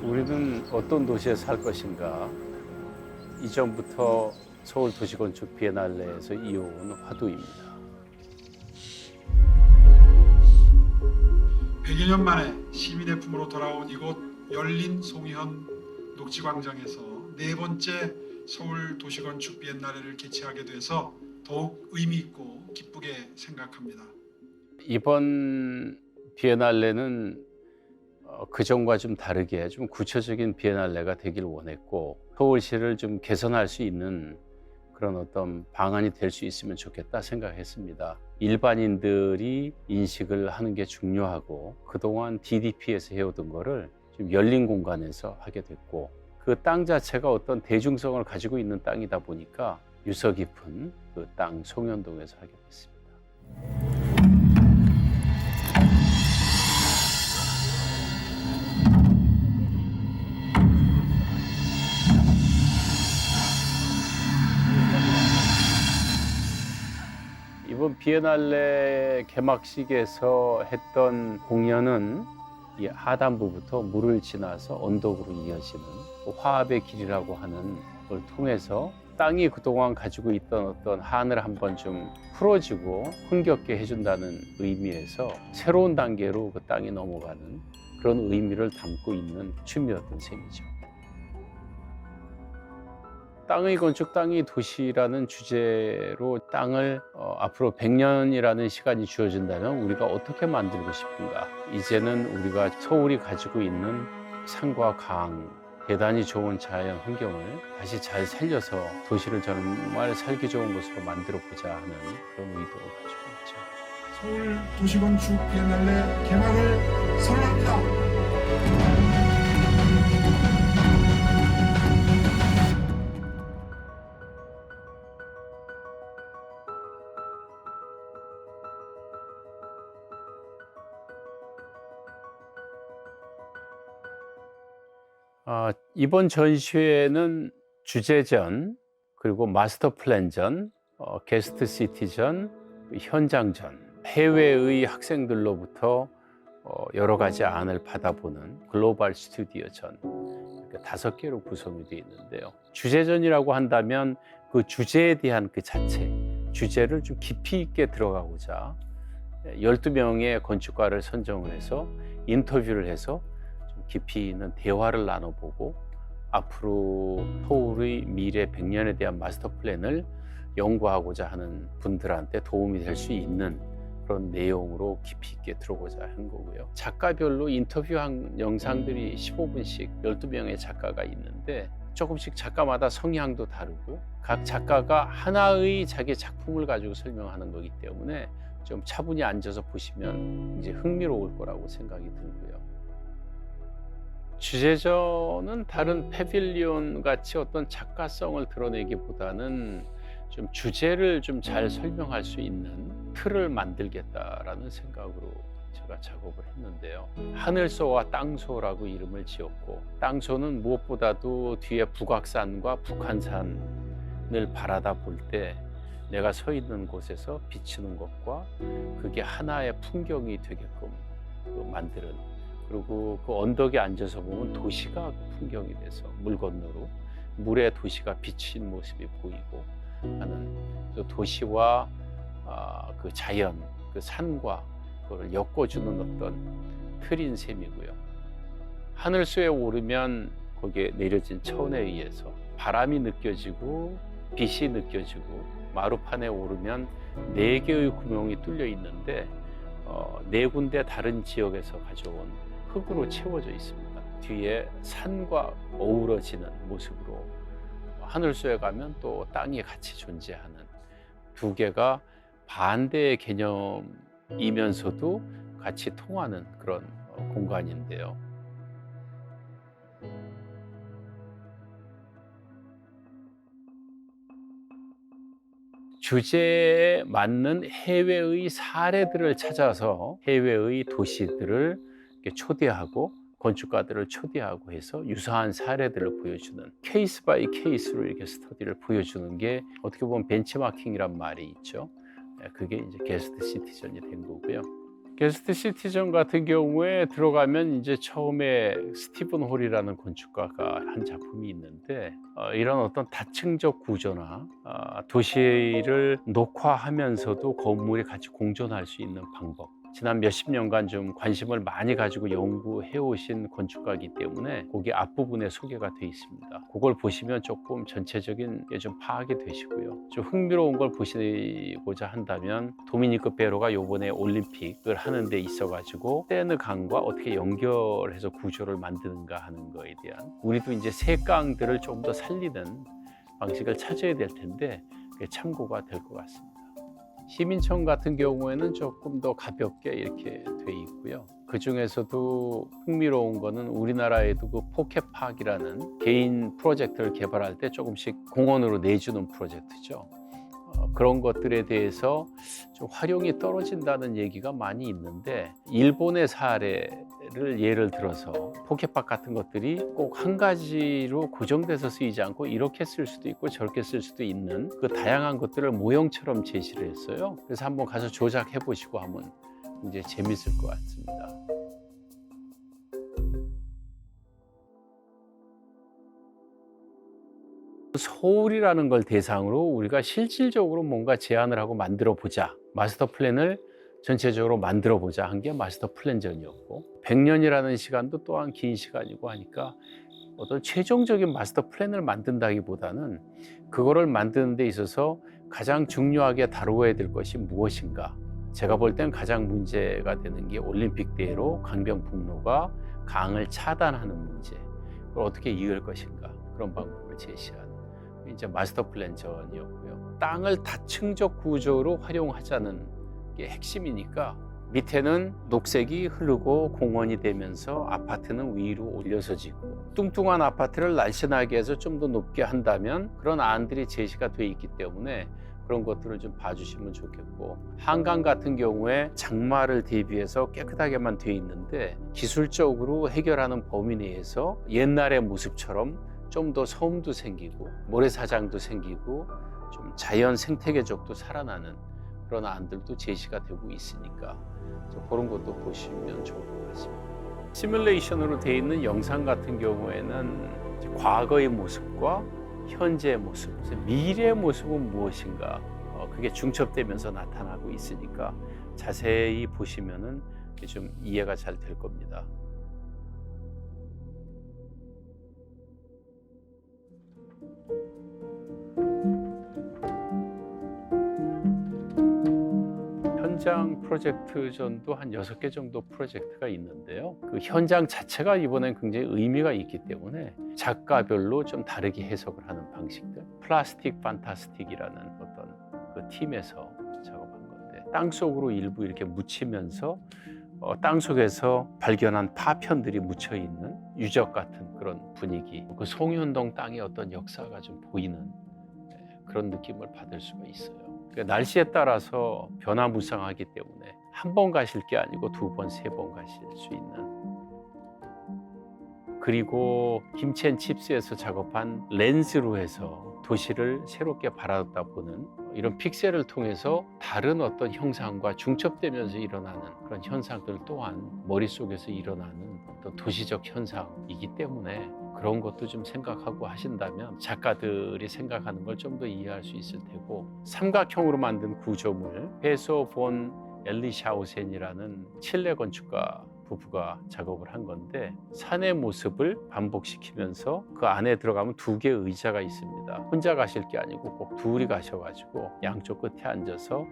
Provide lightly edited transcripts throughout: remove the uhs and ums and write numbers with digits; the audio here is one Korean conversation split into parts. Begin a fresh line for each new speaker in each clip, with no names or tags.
우리는 어떤 도시에 살 것인가? 이전부터 서울 도시건축 비엔날레에서 이어온 화두입니다.
100여 년 만에 시민의 품으로 돌아온 이곳 열린 송이현 녹지광장에서 네 번째 서울 도시건축 비엔날레를 개최하게 돼서 더욱 의미 있고 기쁘게 생각합니다.
이번 비엔날레는 그전과 좀 다르게 좀 구체적인 비엔날레가 되길 원했고, 서울시를 좀 개선할 수 있는 그런 어떤 방안이 될 수 있으면 좋겠다 생각했습니다. 일반인들이 인식을 하는 게 중요하고, 그동안 DDP에서 해오던 거를 좀 열린 공간에서 하게 됐고, 그 땅 자체가 어떤 대중성을 가지고 있는 땅이다 보니까 유서 깊은 그 땅 송현동에서 하게 됐습니다. 이번 비엔날레 개막식에서 했던 공연은 이 하단부부터 물을 지나서 언덕으로 이어지는 화합의 길이라고 하는 걸 통해서 땅이 그동안 가지고 있던 어떤 한을 한번 좀 풀어주고 흥겹게 해준다는 의미에서 새로운 단계로 그 땅이 넘어가는 그런 의미를 담고 있는 춤이었던 셈이죠. 땅의 건축, 땅의 도시라는 주제로 땅을 앞으로 100년이라는 시간이 주어진다면 우리가 어떻게 만들고 싶은가? 이제는 우리가 서울이 가지고 있는 산과 강, 대단히 좋은 자연 환경을 다시 잘 살려서 도시를 정말 살기 좋은 곳으로 만들어 보자 하는 그런 의도를 가지고 있죠.
서울 도시건축 비엔날레 개막을 선언합니다.
이번 전시회는 주제전, 그리고 마스터 플랜전, 게스트 시티전, 현장전, 해외의 학생들로부터 여러 가지 안을 받아보는 글로벌 스튜디오 전, 이렇게 5개로 구성이 되어 있는데요. 주제전이라고 한다면 그 주제에 대한 그 자체, 주제를 좀 깊이 있게 들어가고자 12명의 건축가를 선정을 해서 인터뷰를 해서 깊이 있는 대화를 나눠보고 앞으로 서울의 미래 100년에 대한 마스터 플랜을 연구하고자 하는 분들한테 도움이 될 수 있는 그런 내용으로 깊이 있게 들어보자 한 거고요. 작가별로 인터뷰한 영상들이 15분씩 12명의 작가가 있는데 조금씩 작가마다 성향도 다르고 각 작가가 하나의 자기 작품을 가지고 설명하는 거기 때문에 좀 차분히 앉아서 보시면 이제 흥미로울 거라고 생각이 들고요. 주제전은 다른 패빌리온 같이 어떤 작가성을 드러내기보다는 좀 주제를 좀 잘 설명할 수 있는 틀을 만들겠다라는 생각으로 제가 작업을 했는데요. 하늘소와 땅소라고 이름을 지었고, 땅소는 무엇보다도 뒤에 북악산과 북한산을 바라다 볼 때 내가 서 있는 곳에서 비치는 것과 그게 하나의 풍경이 되게끔 만드는, 그리고 그 언덕에 앉아서 보면 도시가 풍경이 돼서 물 건너로 물에 도시가 비친 모습이 보이고 하는 그 도시와 그 자연, 그 산과 그걸 엮어주는 어떤 틀인 셈이고요. 하늘수에 오르면 거기에 내려진 천에 의해서 바람이 느껴지고 빛이 느껴지고, 마루판에 오르면 4개의 구멍이 뚫려 있는데 4군데 다른 지역에서 가져온 흙으로 채워져 있습니다. 뒤에 산과 어우러지는 모습으로 하늘소에 가면 또 땅이 같이 존재하는 2개가 반대의 개념이면서도 같이 통하는 그런 공간인데요. 주제에 맞는 해외의 사례들을 찾아서 해외의 도시들을 이렇게 초대하고 건축가들을 초대하고 해서 유사한 사례들을 보여주는 케이스 바이 케이스로 이렇게 스터디를 보여주는 게 어떻게 보면 벤치마킹이란 말이 있죠. 그게 이제 게스트 시티전이 된 거고요. 게스트 시티전 같은 경우에 들어가면 이제 처음에 스티븐 홀이라는 건축가가 한 작품이 있는데 이런 어떤 다층적 구조나 도시를 녹화하면서도 건물이 같이 공존할 수 있는 방법, 지난 몇십 년간 좀 관심을 많이 가지고 연구해 오신 건축가이기 때문에 거기 앞부분에 소개가 되어 있습니다. 그걸 보시면 조금 전체적인 게 좀 파악이 되시고요. 좀 흥미로운 걸 보시고자 한다면 도미니크 베로가 요번에 올림픽을 하는 데 있어 가지고 세느 강과 어떻게 연결해서 구조를 만드는가 하는 거에 대한, 우리도 이제 새 강들을 좀 더 살리는 방식을 찾아야 될 텐데 그게 참고가 될 것 같습니다. 시민청 같은 경우에는 조금 더 가볍게 이렇게 돼 있고요. 그 중에서도 흥미로운 거는 우리나라에도 그 포켓파크라는 개인 프로젝트를 개발할 때 조금씩 공원으로 내주는 프로젝트죠. 그런 것들에 대해서 좀 활용이 떨어진다는 얘기가 많이 있는데, 일본의 사례를 예를 들어서 포켓파크 같은 것들이 꼭 한 가지로 고정돼서 쓰이지 않고 이렇게 쓸 수도 있고 저렇게 쓸 수도 있는 그 다양한 것들을 모형처럼 제시를 했어요. 그래서 한번 가서 조작해 보시고 하면 이제 재밌을 것 같습니다. 서울이라는 걸 대상으로 우리가 실질적으로 뭔가 제안을 하고 만들어 보자, 마스터 플랜을 전체적으로 만들어 보자 한 게 마스터 플랜전이었고, 100년이라는 시간도 또한 긴 시간이고 하니까 어떤 최종적인 마스터 플랜을 만든다기보다는 그거를 만드는 데 있어서 가장 중요하게 다루어야 될 것이 무엇인가. 제가 볼 땐 가장 문제가 되는 게 올림픽대로 강변북로가 강을 차단하는 문제, 그걸 어떻게 이을 것인가, 그런 방법을 제시한 이제 마스터 플랜 전이었고요. 땅을 다층적 구조로 활용하자는 게 핵심이니까 밑에는 녹색이 흐르고 공원이 되면서 아파트는 위로 올려서 짓고, 뚱뚱한 아파트를 날씬하게 해서 좀 더 높게 한다면 그런 안들이 제시가 돼 있기 때문에 그런 것들을 좀 봐주시면 좋겠고, 한강 같은 경우에 장마를 대비해서 깨끗하게만 돼 있는데 기술적으로 해결하는 범위 내에서 옛날의 모습처럼 좀 더 섬도 생기고 모래사장도 생기고 좀 자연 생태계적도 살아나는 그런 안들도 제시가 되고 있으니까 그런 것도 보시면 좋을 것 같습니다. 시뮬레이션으로 되어 있는 영상 같은 경우에는 과거의 모습과 현재의 모습, 미래의 모습은 무엇인가, 그게 중첩되면서 나타나고 있으니까 자세히 보시면은 좀 이해가 잘 될 겁니다. 현장 프로젝트전도 한 6개 정도 프로젝트가 있는데요. 그 현장 자체가 이번엔 굉장히 의미가 있기 때문에 작가별로 좀 다르게 해석을 하는 방식들, 플라스틱 판타스틱이라는 어떤 그 팀에서 작업한 건데, 땅속으로 일부 이렇게 묻히면서 땅속에서 발견한 파편들이 묻혀 있는 유적 같은 그런 분위기, 그 송현동 땅의 어떤 역사가 좀 보이는 그런 느낌을 받을 수가 있어요. 날씨에 따라서 변화무쌍하기 때문에 한 번 가실 게 아니고 2번, 3번 가실 수 있는, 그리고 김치앤칩스에서 작업한 렌즈로 해서 도시를 새롭게 바라보는 이런 픽셀을 통해서 다른 어떤 형상과 중첩되면서 일어나는 그런 현상들 또한 머릿속에서 일어나는 어떤 도시적 현상이기 때문에 그런 것도 좀 생각하고 하신다면 작가들이 생각하는 걸 좀 더 이해할 수 있을 테고, 삼각형으로 만든 구조물, 페소 본 엘리샤우센이라는 칠레 건축가 부부가 작업을 한 건데, 산의 모습을 반복시키면서 그 안에 들어가면 2개의 의자가 있습니다. 혼자 가실 게 아니고 꼭 둘이 가셔가지고 양쪽 끝에 앉아서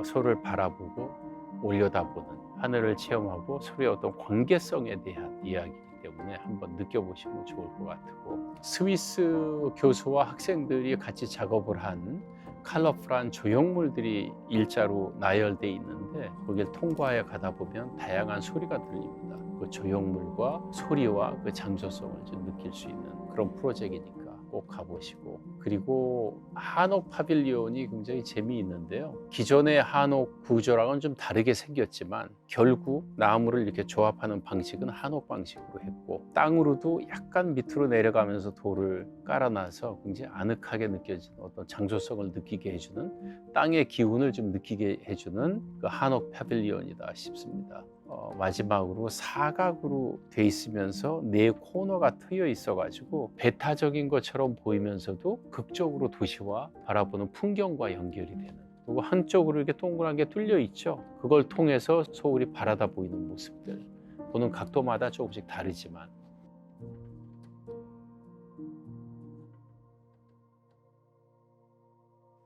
서로를 바라보고 올려다보는, 하늘을 체험하고 서로의 어떤 관계성에 대한 이야기이기 때문에 한번 느껴보시면 좋을 것 같고, 스위스 교수와 학생들이 같이 작업을 한 컬러풀한 조형물들이 일자로 나열되어 있는데, 거길 통과해 가다 보면 다양한 소리가 들립니다. 그 조형물과 소리와 그 장소성을 좀 느낄 수 있는 그런 프로젝트이니까 꼭 가보시고, 그리고 한옥 파빌리온이 굉장히 재미있는데요. 기존의 한옥 구조랑은 좀 다르게 생겼지만 결국 나무를 이렇게 조합하는 방식은 한옥 방식으로 했고, 땅으로도 약간 밑으로 내려가면서 돌을 깔아놔서 굉장히 아늑하게 느껴지는 어떤 장소성을 느끼게 해주는, 땅의 기운을 좀 느끼게 해주는 그 한옥 파빌리온이다 싶습니다. 마지막으로 사각으로 돼 있으면서 네 코너가 트여 있어가지고 배타적인 것처럼 보이면서도 극적으로 도시와 바라보는 풍경과 연결이 되는, 그리고 한쪽으로 이렇게 동그란 게 뚫려 있죠. 그걸 통해서 서울이 바라다 보이는 모습들, 보는 각도마다 조금씩 다르지만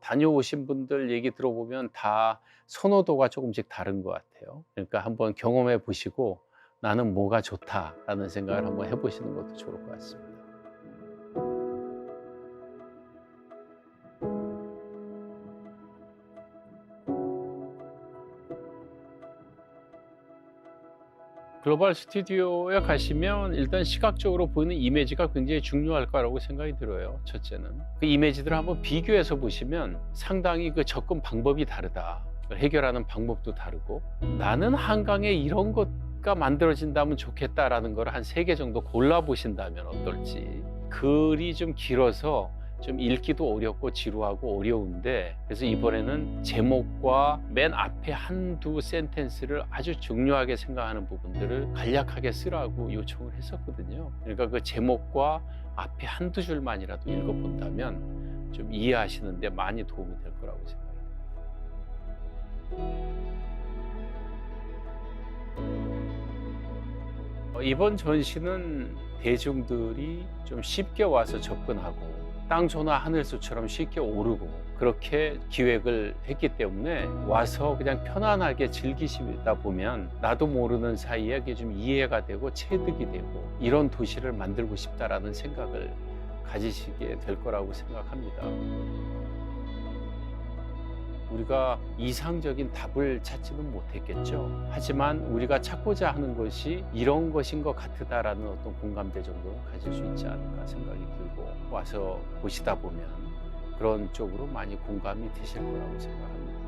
다녀오신 분들 얘기 들어보면 다 선호도가 조금씩 다른 것 같아요. 그러니까 한번 경험해 보시고 나는 뭐가 좋다라는 생각을 한번 해보시는 것도 좋을 것 같습니다. 글로벌 스튜디오에 가시면 일단 시각적으로 보이는 이미지가 굉장히 중요할 거라고 생각이 들어요. 첫째는 그 이미지들을 한번 비교해서 보시면 상당히 그 접근 방법이 다르다, 해결하는 방법도 다르고, 나는 한강에 이런 것가 만들어진다면 좋겠다라는 걸 한 3개 정도 골라보신다면 어떨지. 글이 좀 길어서 좀 읽기도 어렵고 지루하고 어려운데, 그래서 이번에는 제목과 맨 앞에 한두 센텐스를 아주 중요하게 생각하는 부분들을 간략하게 쓰라고 요청을 했었거든요. 그러니까 그 제목과 앞에 한두 줄만이라도 읽어본다면 좀 이해하시는 데 많이 도움이 될 거라고 생각합니다. 이번 전시는 대중들이 좀 쉽게 와서 접근하고 땅소나 하늘소처럼 쉽게 오르고 그렇게 기획을 했기 때문에 와서 그냥 편안하게 즐기시다 보면 나도 모르는 사이에 그게 좀 이해가 되고 체득이 되고 이런 도시를 만들고 싶다라는 생각을 가지시게 될 거라고 생각합니다. 우리가 이상적인 답을 찾지는 못했겠죠. 하지만 우리가 찾고자 하는 것이 이런 것인 것 같다라는 어떤 공감대 정도는 가질 수 있지 않을까 생각이 들고, 와서 보시다 보면 그런 쪽으로 많이 공감이 되실 거라고 생각합니다.